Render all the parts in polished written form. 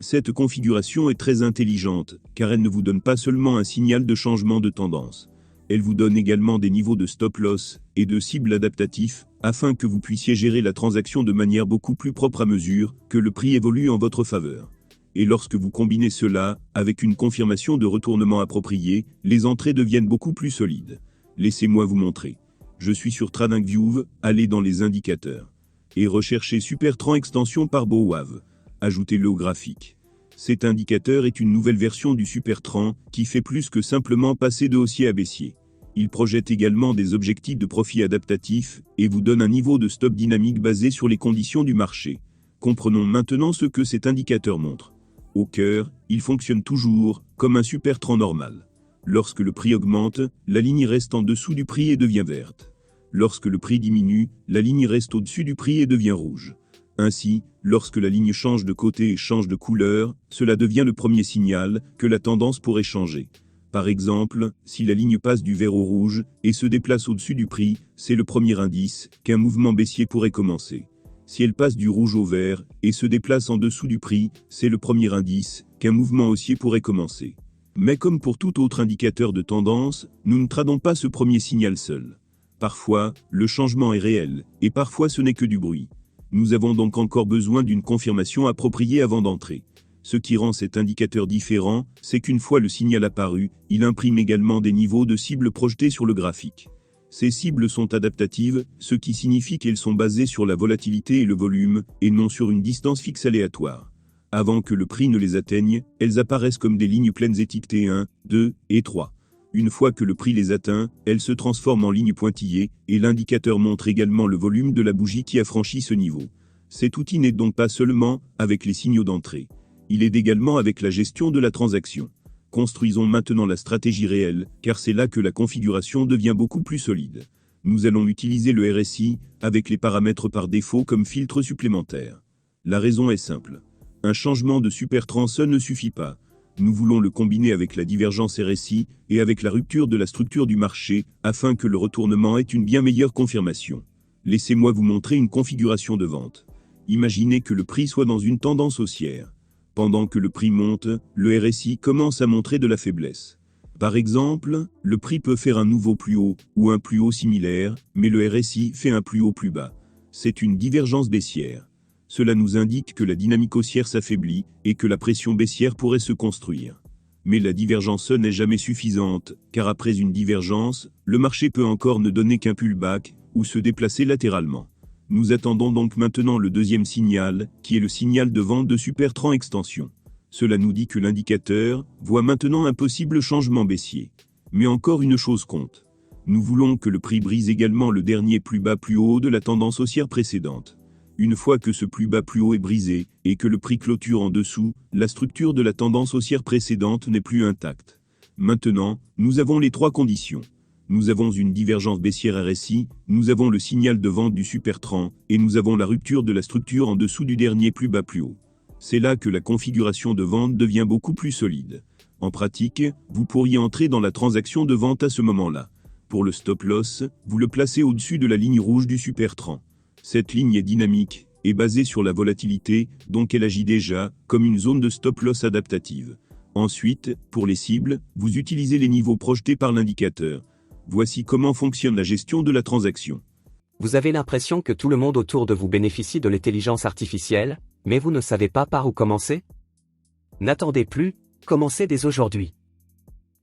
Cette configuration est très intelligente, car elle ne vous donne pas seulement un signal de changement de tendance. Elle vous donne également des niveaux de stop-loss et de cibles adaptatifs, afin que vous puissiez gérer la transaction de manière beaucoup plus propre à mesure que le prix évolue en votre faveur. Et lorsque vous combinez cela avec une confirmation de retournement appropriée, les entrées deviennent beaucoup plus solides. Laissez-moi vous montrer. Je suis sur TradingView, allez dans les indicateurs. Et recherchez SuperTrend extension par BOWAV. Ajoutez-le au graphique. Cet indicateur est une nouvelle version du SuperTrend qui fait plus que simplement passer de haussier à baissier. Il projette également des objectifs de profit adaptatifs et vous donne un niveau de stop dynamique basé sur les conditions du marché. Comprenons maintenant ce que cet indicateur montre. Au cœur, il fonctionne toujours comme un SuperTrend normal. Lorsque le prix augmente, la ligne reste en dessous du prix et devient verte. Lorsque le prix diminue, la ligne reste au-dessus du prix et devient rouge. Ainsi, lorsque la ligne change de côté et change de couleur, cela devient le premier signal que la tendance pourrait changer. Par exemple, si la ligne passe du vert au rouge et se déplace au-dessus du prix, c'est le premier indice qu'un mouvement baissier pourrait commencer. Si elle passe du rouge au vert et se déplace en dessous du prix, c'est le premier indice qu'un mouvement haussier pourrait commencer. Mais comme pour tout autre indicateur de tendance, nous ne tradons pas ce premier signal seul. Parfois, le changement est réel, et parfois ce n'est que du bruit. Nous avons donc encore besoin d'une confirmation appropriée avant d'entrer. Ce qui rend cet indicateur différent, c'est qu'une fois le signal apparu, il imprime également des niveaux de cibles projetés sur le graphique. Ces cibles sont adaptatives, ce qui signifie qu'elles sont basées sur la volatilité et le volume, et non sur une distance fixe aléatoire. Avant que le prix ne les atteigne, elles apparaissent comme des lignes pleines étiquetées 1, 2 et 3. Une fois que le prix les atteint, elles se transforment en lignes pointillées, et l'indicateur montre également le volume de la bougie qui a franchi ce niveau. Cet outil n'est donc pas seulement avec les signaux d'entrée. Il aide également avec la gestion de la transaction. Construisons maintenant la stratégie réelle, car c'est là que la configuration devient beaucoup plus solide. Nous allons utiliser le RSI, avec les paramètres par défaut comme filtre supplémentaire. La raison est simple. Un changement de SuperTrend seul ne suffit pas. Nous voulons le combiner avec la divergence RSI et avec la rupture de la structure du marché, afin que le retournement ait une bien meilleure confirmation. Laissez-moi vous montrer une configuration de vente. Imaginez que le prix soit dans une tendance haussière. Pendant que le prix monte, le RSI commence à montrer de la faiblesse. Par exemple, le prix peut faire un nouveau plus haut, ou un plus haut similaire, mais le RSI fait un plus haut plus bas. C'est une divergence baissière. Cela nous indique que la dynamique haussière s'affaiblit, et que la pression baissière pourrait se construire. Mais la divergence seule n'est jamais suffisante, car après une divergence, le marché peut encore ne donner qu'un pullback, ou se déplacer latéralement. Nous attendons donc maintenant le deuxième signal, qui est le signal de vente de SuperTrend extension. Cela nous dit que l'indicateur voit maintenant un possible changement baissier. Mais encore une chose compte. Nous voulons que le prix brise également le dernier plus bas plus haut de la tendance haussière précédente. Une fois que ce plus bas plus haut est brisé, et que le prix clôture en dessous, la structure de la tendance haussière précédente n'est plus intacte. Maintenant, nous avons les trois conditions. Nous avons une divergence baissière RSI, nous avons le signal de vente du SuperTrend, et nous avons la rupture de la structure en dessous du dernier plus bas plus haut. C'est là que la configuration de vente devient beaucoup plus solide. En pratique, vous pourriez entrer dans la transaction de vente à ce moment-là. Pour le stop-loss, vous le placez au-dessus de la ligne rouge du SuperTrend. Cette ligne est dynamique, et basée sur la volatilité, donc elle agit déjà comme une zone de stop-loss adaptative. Ensuite, pour les cibles, vous utilisez les niveaux projetés par l'indicateur. Voici comment fonctionne la gestion de la transaction. Vous avez l'impression que tout le monde autour de vous bénéficie de l'intelligence artificielle, mais vous ne savez pas par où commencer? N'attendez plus, commencez dès aujourd'hui.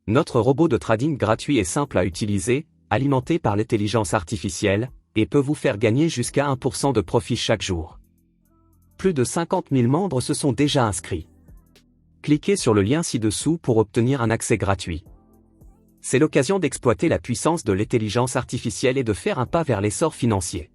Notre robot de trading gratuit est simple à utiliser, alimenté par l'intelligence artificielle, et peut vous faire gagner jusqu'à 1% de profit chaque jour. Plus de 50 000 membres se sont déjà inscrits. Cliquez sur le lien ci-dessous pour obtenir un accès gratuit. C'est l'occasion d'exploiter la puissance de l'intelligence artificielle et de faire un pas vers l'essor financier.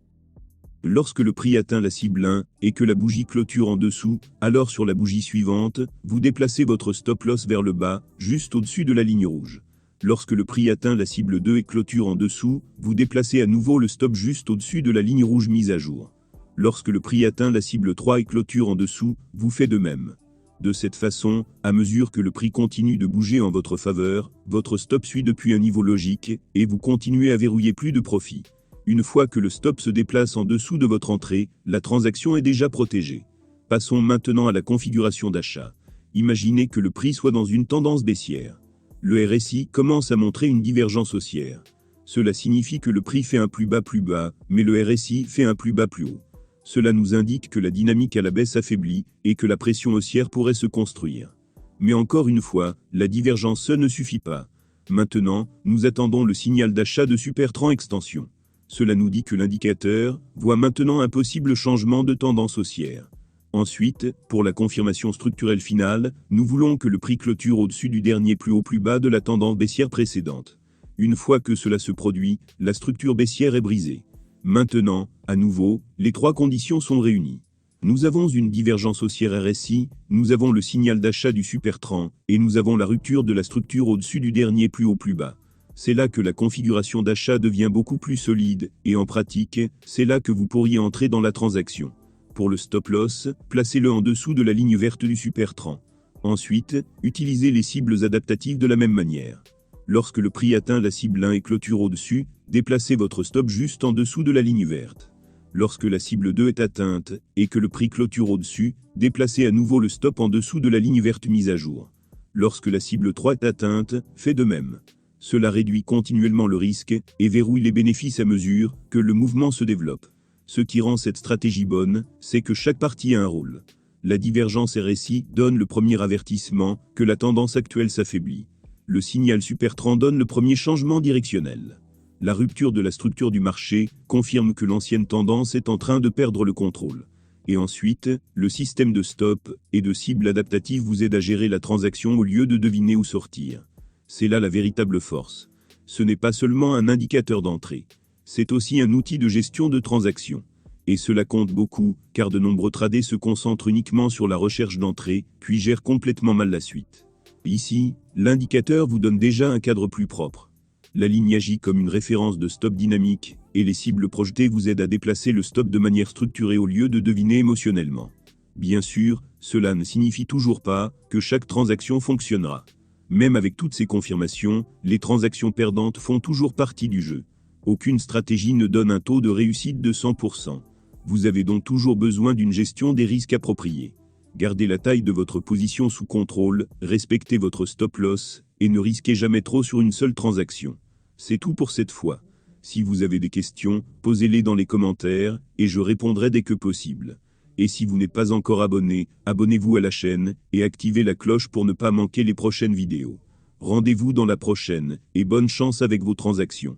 Lorsque le prix atteint la cible 1 et que la bougie clôture en dessous, alors sur la bougie suivante, vous déplacez votre stop-loss vers le bas, juste au-dessus de la ligne rouge. Lorsque le prix atteint la cible 2 et clôture en dessous, vous déplacez à nouveau le stop juste au-dessus de la ligne rouge mise à jour. Lorsque le prix atteint la cible 3 et clôture en dessous, vous faites de même. De cette façon, à mesure que le prix continue de bouger en votre faveur, votre stop suit depuis un niveau logique, et vous continuez à verrouiller plus de profit. Une fois que le stop se déplace en dessous de votre entrée, la transaction est déjà protégée. Passons maintenant à la configuration d'achat. Imaginez que le prix soit dans une tendance baissière. Le RSI commence à montrer une divergence haussière. Cela signifie que le prix fait un plus bas, mais le RSI fait un plus bas plus haut. Cela nous indique que la dynamique à la baisse affaiblit et que la pression haussière pourrait se construire. Mais encore une fois, la divergence seule ne suffit pas. Maintenant, nous attendons le signal d'achat de Supertrend Extension. Cela nous dit que l'indicateur voit maintenant un possible changement de tendance haussière. Ensuite, pour la confirmation structurelle finale, nous voulons que le prix clôture au-dessus du dernier plus haut plus bas de la tendance baissière précédente. Une fois que cela se produit, la structure baissière est brisée. Maintenant, à nouveau, les trois conditions sont réunies. Nous avons une divergence haussière RSI, nous avons le signal d'achat du Supertrend, et nous avons la rupture de la structure au-dessus du dernier plus haut plus bas. C'est là que la configuration d'achat devient beaucoup plus solide, et en pratique, c'est là que vous pourriez entrer dans la transaction. Pour le stop loss, placez-le en dessous de la ligne verte du Supertrend. Ensuite, utilisez les cibles adaptatives de la même manière. Lorsque le prix atteint la cible 1 et clôture au-dessus, déplacez votre stop juste en dessous de la ligne verte. Lorsque la cible 2 est atteinte, et que le prix clôture au-dessus, déplacez à nouveau le stop en dessous de la ligne verte mise à jour. Lorsque la cible 3 est atteinte, faites de même. Cela réduit continuellement le risque, et verrouille les bénéfices à mesure que le mouvement se développe. Ce qui rend cette stratégie bonne, c'est que chaque partie a un rôle. La divergence RSI donne le premier avertissement que la tendance actuelle s'affaiblit. Le signal Supertrend donne le premier changement directionnel. La rupture de la structure du marché confirme que l'ancienne tendance est en train de perdre le contrôle. Et ensuite, le système de stop et de cible adaptative vous aide à gérer la transaction au lieu de deviner où sortir. C'est là la véritable force. Ce n'est pas seulement un indicateur d'entrée. C'est aussi un outil de gestion de transaction. Et cela compte beaucoup, car de nombreux traders se concentrent uniquement sur la recherche d'entrée, puis gèrent complètement mal la suite. Ici, l'indicateur vous donne déjà un cadre plus propre. La ligne agit comme une référence de stop dynamique, et les cibles projetées vous aident à déplacer le stop de manière structurée au lieu de deviner émotionnellement. Bien sûr, cela ne signifie toujours pas que chaque transaction fonctionnera. Même avec toutes ces confirmations, les transactions perdantes font toujours partie du jeu. Aucune stratégie ne donne un taux de réussite de 100%. Vous avez donc toujours besoin d'une gestion des risques appropriée. Gardez la taille de votre position sous contrôle, respectez votre stop loss, et ne risquez jamais trop sur une seule transaction. C'est tout pour cette fois. Si vous avez des questions, posez-les dans les commentaires, et je répondrai dès que possible. Et si vous n'êtes pas encore abonné, abonnez-vous à la chaîne, et activez la cloche pour ne pas manquer les prochaines vidéos. Rendez-vous dans la prochaine, et bonne chance avec vos transactions.